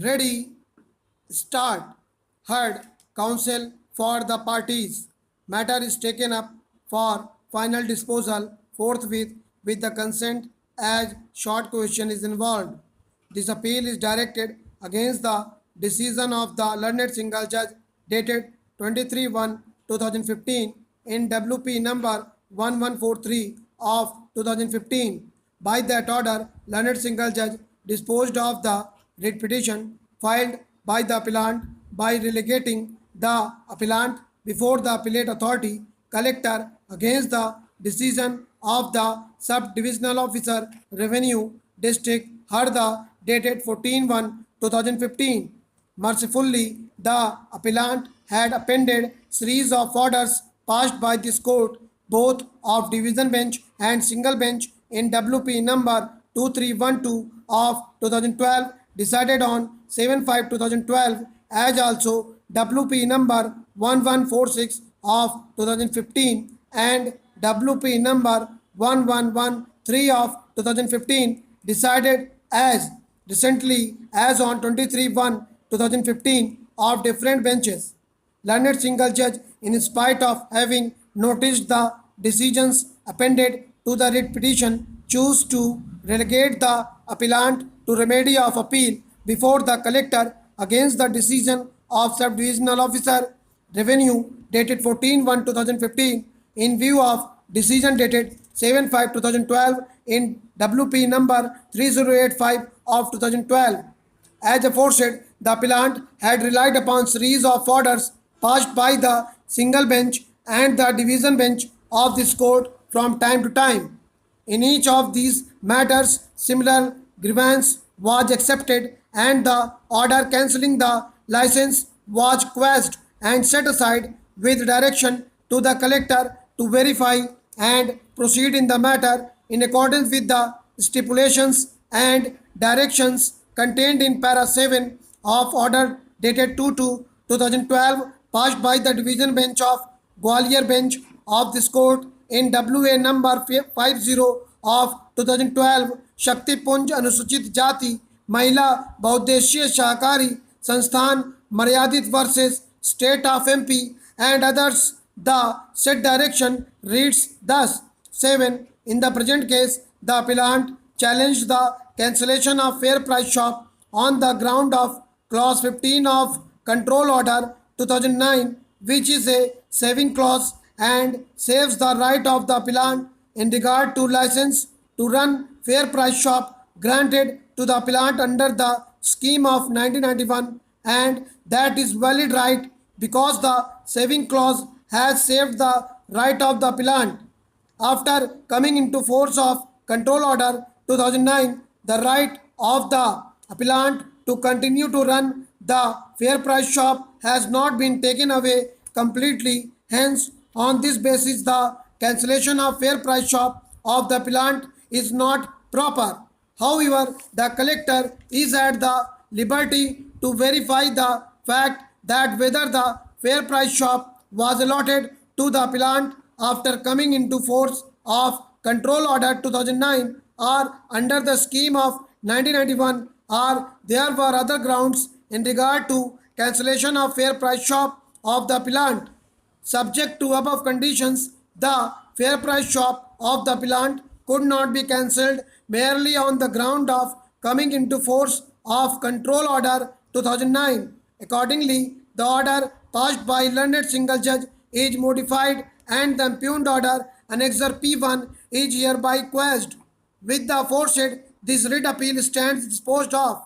Ready, start. Heard, counsel for the parties. Matter is taken up for final disposal forthwith with the consent as short question is involved. This appeal is directed against the decision of the learned single judge dated 23/1/2015 in WP number 1143 of 2015. By that order, learned single judge disposed of the writ petition filed by the appellant by relegating the appellant before the appellate authority collector against the decision of the sub-divisional officer revenue district Harda dated 14/1/2015. Mercifully, the appellant had appended series of orders passed by this court, both of division bench and single bench in WP number 2312 of 2012, decided on 7/5/2012, as also WP number 1146 of 2015 and WP number 1113 of 2015, decided as recently as on 23/1/2015 of different benches. Learned single judge, in spite of having noticed the decisions appended to the writ petition, choose to relegate the appellant to remedy of appeal before the collector against the decision of sub-divisional officer revenue dated 14/1/2015 in view of decision dated 7/5/2012 in WP number 3085 of 2012. As aforesaid, the appellant had relied upon series of orders passed by the single bench and the division bench of this court from time to time. In each of these matters, similar grievance was accepted and the order cancelling the license was quashed and set aside with direction to the collector to verify and proceed in the matter in accordance with the stipulations and directions contained in para 7 of order dated 2/2/2012 passed by the division bench of Gwalior bench of this court in WA number 50 of 2012. शक्ति पुंज अनुसूचित जाति महिला बहुद्देशीय सहकारी संस्थान मर्यादित versus state of MP and others. The said direction reads thus: 7. In the present case, the appellant challenged the cancellation of fair price shop on the ground of clause 15 of control order 2009, which is a saving clause and saves the right of the appellant in regard to license to run fair price shop granted to the appellant under the scheme of 1991, and that is valid right because the saving clause has saved the right of the appellant. After coming into force of control order 2009, the right of the appellant to continue to run the fair price shop has not been taken away completely. Hence, on this basis, the cancellation of fair price shop of the appellant is not proper. However, the collector is at the liberty to verify the fact that whether the fair price shop was allotted to the appellant after coming into force of control order 2009 or under the scheme of 1991, or there were other grounds in regard to cancellation of fair price shop of the appellant. Subject to above conditions, the fair price shop of the appellant could not be cancelled merely on the ground of coming into force of control order 2009. Accordingly, the order passed by learned single judge is modified and the impugned order annexure P1 is hereby quashed. With the aforesaid, this writ appeal stands disposed of.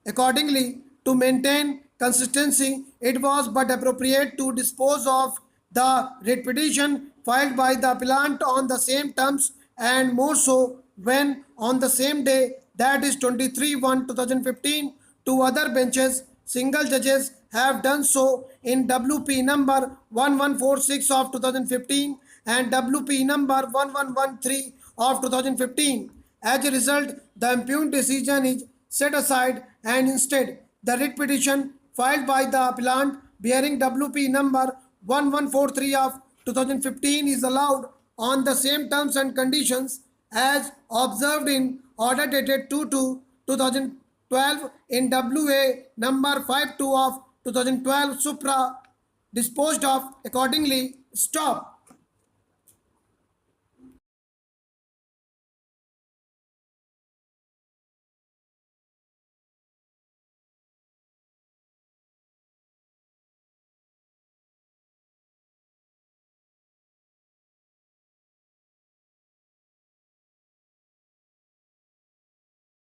Accordingly, to maintain consistency, it was but appropriate to dispose of the writ petition filed by the appellant on the same terms, and more so when on the same day, that is 23/1/2015, two other benches, single judges, have done so in WP number 1146 of 2015 and WP number 1113 of 2015. As a result, the impugned decision is set aside and instead the writ petition filed by the appellant bearing WP number 1143 of 2015 is allowed on the same terms and conditions as observed in order dated 2/2/2012 12 in WA number 52 of 2012 Supra disposed of accordingly. Stop.